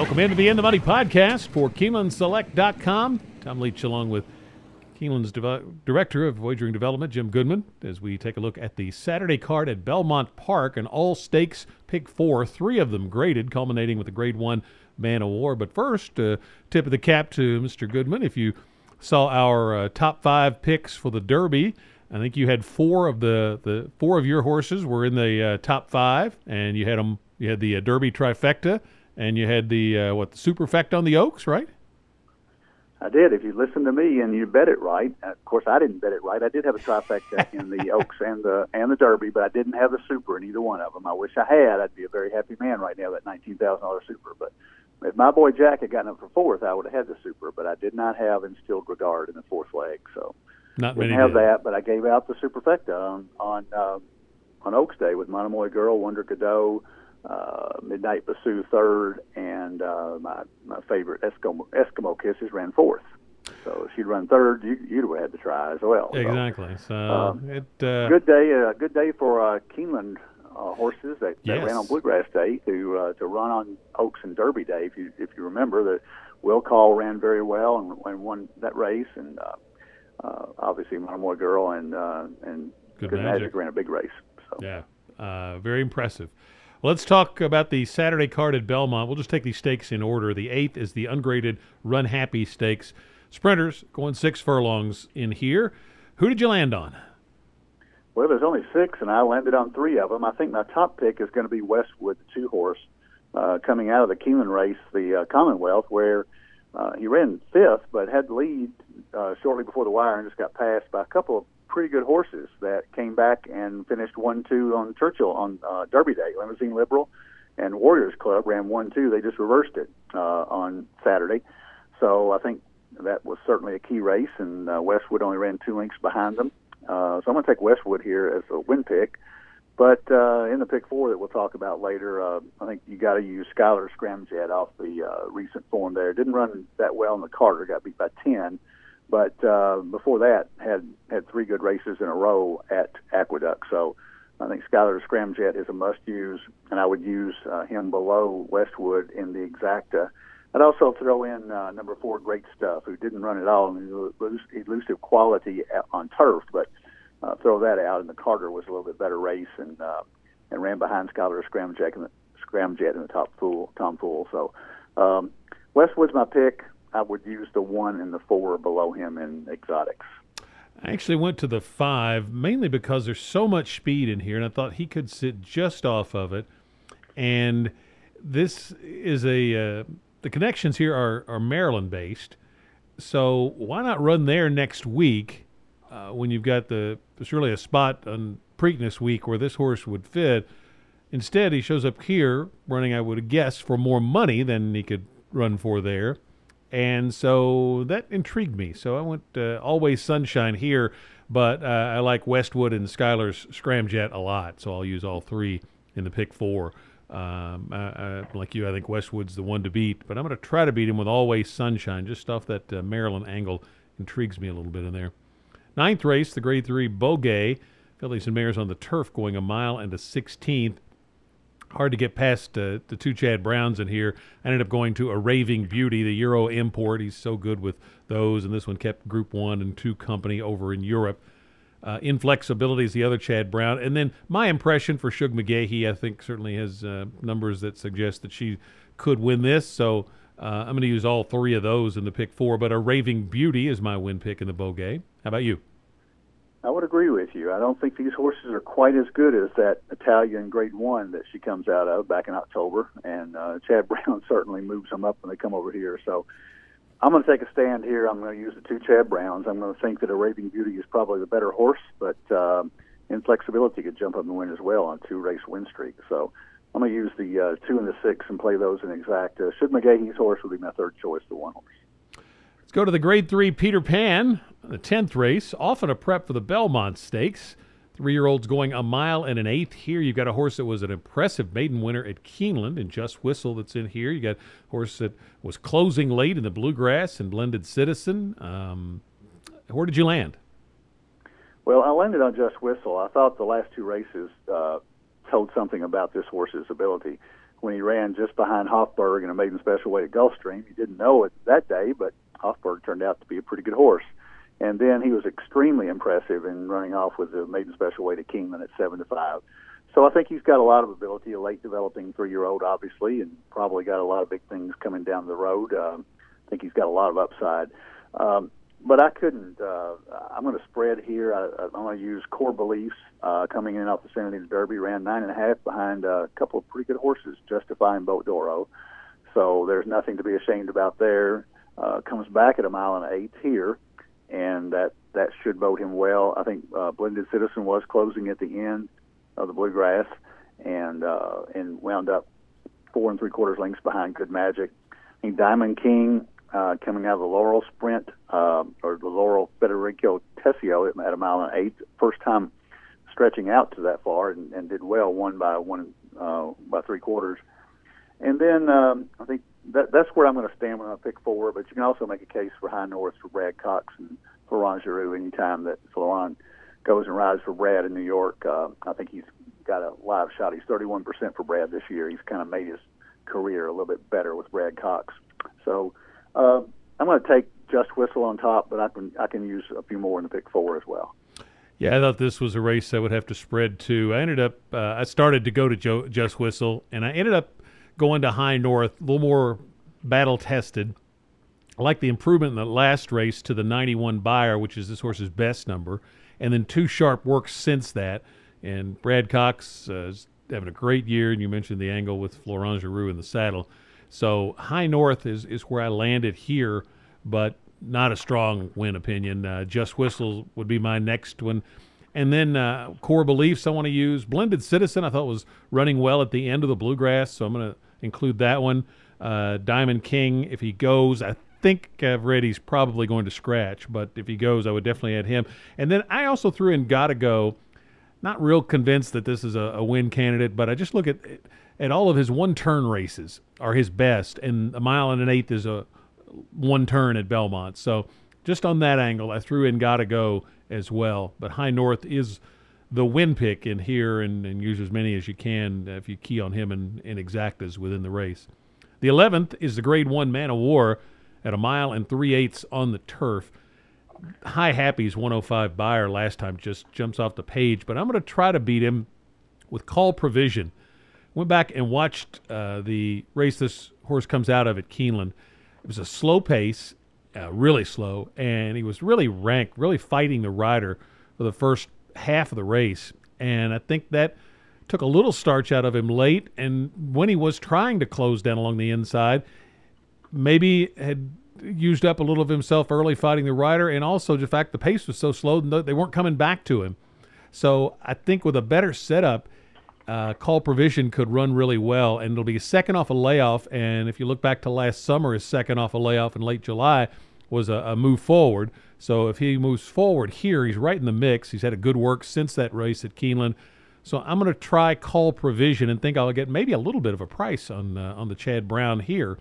Welcome into the In the Money podcast for KeenelandSelect.com. Tom Leach along with Keeneland's Director of Wagering Development, Jim Goodman, as we take a look at the Saturday card at Belmont Park, an all-stakes pick four, three of them graded, culminating with a Grade 1 Man of War. But first, tip of the cap to Mr. Goodman. If you saw our top five picks for the Derby, I think you had four of the four of your horses were in the top five, and you had them. You had the Derby trifecta, and you had the the superfecta on the Oaks, right? I did. If you listened to me and you bet it right, of course I didn't bet it right. I did have a trifecta in the Oaks and the Derby, but I didn't have the super in either one of them. I wish I had. I'd be a very happy man right now, that $19,000 super. But if my boy Jack had gotten up for fourth, I would have had the super. But I did not have Instilled Regard in the fourth leg, so not didn't many have did. that. But I gave out the superfecta on Oaks Day with Monomoy Girl, Wonder Godot, Midnight Basoo third, and my favorite Eskimo Kisses ran fourth. So if she'd run third, you'd have had to try as well. Exactly. So good day for Keeneland horses that ran on Bluegrass Day to run on Oaks and Derby Day. If you remember, the Will Call ran very well and won that race, and obviously Monomoy Girl and Good Magic ran a big race. So. Yeah, very impressive. Let's talk about the Saturday card at Belmont. We'll just take these stakes in order. The 8th is the ungraded Run Happy Stakes. Sprinters going 6 furlongs in here. Who did you land on? Well, there's only 6, and I landed on 3 of them. I think my top pick is going to be Westwood, the 2-horse, coming out of the Keeneland race, the Commonwealth, where he ran 5th, but had the lead shortly before the wire and just got passed by a couple of pretty good horses that came back and finished 1-2 on Churchill on Derby Day. Limousine Liberal and Warriors Club ran 1-2. They just reversed it on Saturday. So I think that was certainly a key race, and Westwood only ran 2 lengths behind them. So I'm going to take Westwood here as a win pick. But in the pick 4 that we'll talk about later, I think you got to use Skylar Scramjet off the recent form there. Didn't run that well in the Carter, got beat by 10. But before that, had 3 good races in a row at Aqueduct. So I think Skylar Scramjet is a must-use, and I would use him below Westwood in the exacta. I'd also throw in number 4, Great Stuff, who didn't run at all. I mean, elusive quality on turf, but throw that out. And the Carter was a little bit better race and ran behind Skylar Scramjet in the Tom Fool. So Westwood's my pick. I would use the 1 and the 4 below him in exotics. I actually went to the 5 mainly because there's so much speed in here, and I thought he could sit just off of it. And this is the connections here are Maryland-based, so why not run there next week when you've got there's really a spot on Preakness week where this horse would fit. Instead, he shows up here running, I would guess, for more money than he could run for there. And so that intrigued me. So I went Always Sunshine here, but I like Westwood and Skylar's Scramjet a lot, so I'll use all 3 in the pick 4. Like you, I think Westwood's the one to beat, but I'm going to try to beat him with Always Sunshine. Just off that Maryland angle intrigues me a little bit in there. 9th race, the Grade 3 Boghei. Fillies and mares on the turf going 1 mile and a 16th. Hard to get past the 2 Chad Browns in here. I ended up going to a Raving Beauty, the Euro import. He's so good with those, and this one kept Group 1 and 2 company over in Europe. Inflexibility is the other Chad Brown. And then my impression for Shug McGahee, I think, certainly has numbers that suggest that she could win this. So I'm going to use all 3 of those in the pick 4. But a Raving Beauty is my win pick in the Boghei. How about you? I would agree with you. I don't think these horses are quite as good as that Italian Grade 1 that she comes out of back in October. And Chad Brown certainly moves them up when they come over here. So I'm going to take a stand here. I'm going to use the 2 Chad Browns. I'm going to think that a Raving Beauty is probably the better horse, but Inflexibility could jump up and win as well on a 2-race win streak. So I'm going to use the 2 and the 6 and play those in exact. Shug McGahee's horse would be my 3rd choice, the 1 horse. Let's go to the Grade 3 Peter Pan, the 10th race, often a prep for the Belmont Stakes. 3-year-olds going 1 mile and an 1/8. Here you've got a horse that was an impressive maiden winner at Keeneland and Just Whistle that's in here. You got a horse that was closing late in the Bluegrass and Blended Citizen. Where did you land? Well, I landed on Just Whistle. I thought the last 2 races told something about this horse's ability. When he ran just behind Hofburg in a maiden special weight at Gulfstream, he didn't know it that day, but Hofburg turned out to be a pretty good horse. And then he was extremely impressive in running off with the maiden special weight at Keeneland at 7-5. So I think he's got a lot of ability, a late developing 3-year-old, obviously, and probably got a lot of big things coming down the road. I think he's got a lot of upside. But I couldn't. I'm going to spread here. I'm going to use Core Beliefs coming in off the San Antonio Derby. Ran 9.5 behind a couple of pretty good horses, Justify and Boat Doro. So there's nothing to be ashamed about there. Comes back at 1.1 miles here, and that should bode him well. I think Blended Citizen was closing at the end of the Bluegrass, and wound up 4 3/4 lengths behind Good Magic. I think Diamond King coming out of the Laurel Sprint or the Laurel Federico Tessio at 1.8 miles, first time stretching out to that far, and did well, won by 3/4. And then I think that's where I'm going to stand when I pick 4. But you can also make a case for High North for Brad Cox and Florent Giroux anytime that Florent goes and rides for Brad in New York. I think he's got a live shot. He's 31% for Brad this year. He's kind of made his career a little bit better with Brad Cox. So I'm going to take Just Whistle on top, but I can use a few more in the pick 4 as well. Yeah, I thought this was a race I would have to spread to. I ended up I started to go to Just Whistle, and I ended up going to High North, a little more battle-tested. I like the improvement in the last race to the 91 Buyer, which is this horse's best number, and then 2 sharp works since that. And Brad Cox is having a great year, and you mentioned the angle with Florent Giroux in the saddle. So High North is where I landed here, but not a strong win opinion. Just Whistle would be my next one. And then Core Beliefs I want to use. Blended Citizen I thought was running well at the end of the Bluegrass, so I'm going to include that one. Diamond King, if he goes, I think I've read he's probably going to scratch, but if he goes, I would definitely add him. And then I also threw in Gotta Go. Not real convinced that this is a win candidate, but I just look at all of his one-turn races are his best, and 1.1 miles is a one-turn at Belmont. So just on that angle, I threw in Gotta Go as well. But High North is the win pick in here, and use as many as you can if you key on him in exactas within the race. The 11th is the Grade 1 Man of War at 1 3/8 on the turf. High Happy's 105 Buyer last time just jumps off the page, but I'm going to try to beat him with Call Provision. Went back and watched the race this horse comes out of at Keeneland. It was a slow pace, really slow, and he was really ranked, really fighting the rider for the first half of the race. And I think that took a little starch out of him late, and when he was trying to close down along the inside, maybe had used up a little of himself early fighting the rider, and also the fact the pace was so slow they weren't coming back to him. So I think with a better setup, Call Provision could run really well, and it'll be second off a layoff. And if you look back to last summer, his second off a layoff in late July was a move forward. So if he moves forward here, he's right in the mix. He's had a good work since that race at Keeneland. So I'm going to try Call Provision and think I'll get maybe a little bit of a price on the Chad Brown here.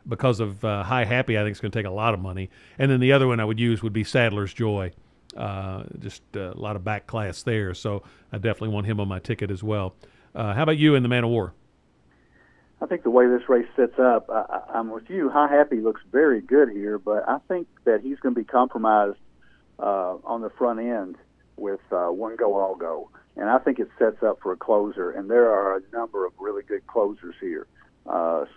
Because of High Happy, I think it's going to take a lot of money. And then the other one I would use would be Sadler's Joy. Just a lot of back class there. So I definitely want him on my ticket as well. How about you in the Man of War? I think the way this race sets up, I'm with you. High Happy looks very good here, but I think that he's going to be compromised on the front end with One Go, All Go. And I think it sets up for a closer. And there are a number of really good closers here.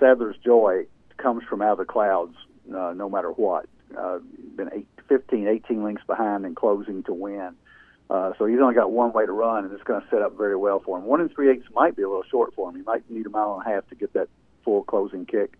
Sadler's Joy comes from out of the clouds no matter what. Been 15, 18 lengths behind and closing to win. So he's only got one way to run, and it's going to set up very well for him. 1 3/8 might be a little short for him. He might need 1.5 miles to get that full closing kick.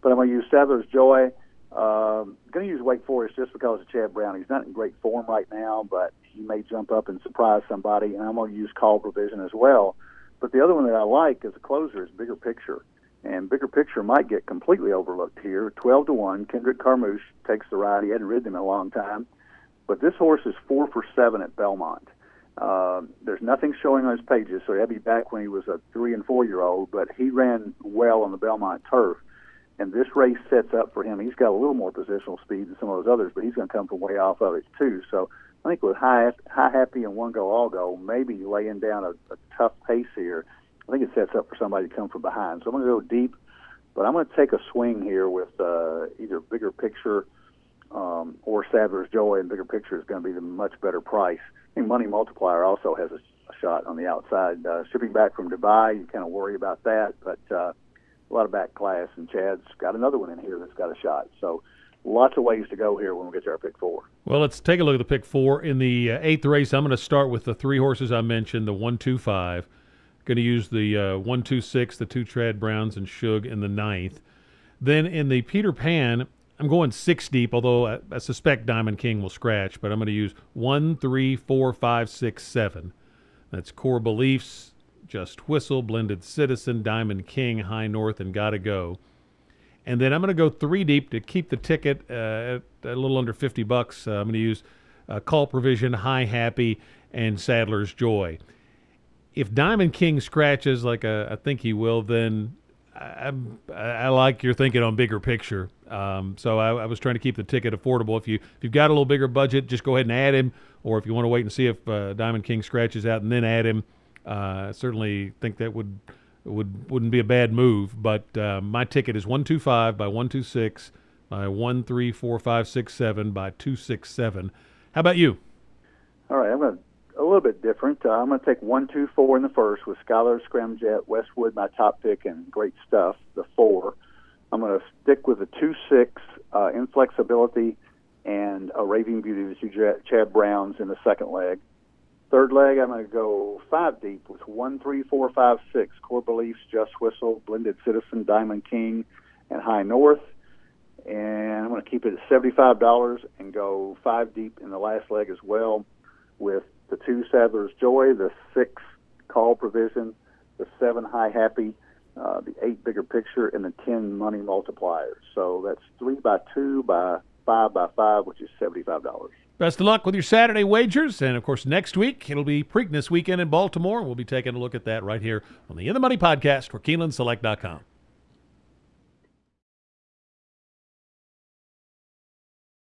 But I'm going to use Sadler's Joy. I'm going to use Wake Forest just because of Chad Brown. He's not in great form right now, but he may jump up and surprise somebody, and I'm going to use Call Provision as well. But the other one that I like as a closer is Bigger Picture. And Bigger Picture might get completely overlooked here. 12-1, Kendrick Carmouche takes the ride. He hadn't ridden him in a long time. But this horse is 4 for 7 at Belmont. There's nothing showing on his pages, so he'll be back when he was a 3- and 4-year-old, but he ran well on the Belmont turf. And this race sets up for him. He's got a little more positional speed than some of those others, but he's going to come from way off of it too. So I think with High Happy and One Go All Go, maybe laying down a tough pace here, I think it sets up for somebody to come from behind. So I'm going to go deep, but I'm going to take a swing here with either Bigger Picture or Sadler's Joy, and Bigger Picture is going to be the much better price. I think Money Multiplier also has a shot on the outside. Shipping back from Dubai, you kind of worry about that, but a lot of back class, and Chad's got another one in here that's got a shot. So lots of ways to go here when we get to our pick 4. Well, let's take a look at the pick 4. In the 8th race, I'm going to start with the 3 horses I mentioned, the 1, 2, 5. Going to use the 1, 2, 6, the 2 Trad Browns, and Shug in the 9th. Then in the Peter Pan, I'm going 6 deep, although I suspect Diamond King will scratch, but I'm going to use 1, 3, 4, 5, 6, 7. That's Core Beliefs, Just Whistle, Blended Citizen, Diamond King, High North, and Gotta Go. And then I'm going to go 3 deep to keep the ticket at a little under $50. I'm going to use Call Provision, High Happy, and Sadler's Joy. If Diamond King scratches, like I think he will, then I like your thinking on Bigger Picture. So I was trying to keep the ticket affordable. If you've got a little bigger budget, just go ahead and add him. Or if you want to wait and see if Diamond King scratches out and then add him, I certainly think that wouldn't be a bad move. But my ticket is 1, 2, 5 by 1, 2, 6 by 1, 3, 4, 5, 6, 7 by 2, 6, 7. How about you? All right, I'm going to a little bit different. I'm going to take 1, 2, 4 in the first with Skylar, Scramjet, Westwood, my top pick, and Great Stuff, the 4. I'm going to stick with the 2, 6, Inflexibility, and a Raving Beauty, the 2 Chad Browns in the second leg. Third leg, I'm going to go 5 deep with 1, 3, 4, 5, 6, Core Beliefs, Just Whistle, Blended Citizen, Diamond King, and High North. And I'm going to keep it at $75 and go 5 deep in the last leg as well with the 2 Sadler's Joy, the 6 Call Provision, the 7 High Happy, the 8 Bigger Picture, and the 10 Money Multiplier. So that's 3 by 2 by 5 by 5, which is $75. Best of luck with your Saturday wagers. And, of course, next week it'll be Preakness weekend in Baltimore. We'll be taking a look at that right here on the In the Money podcast for KeenelandSelect.com.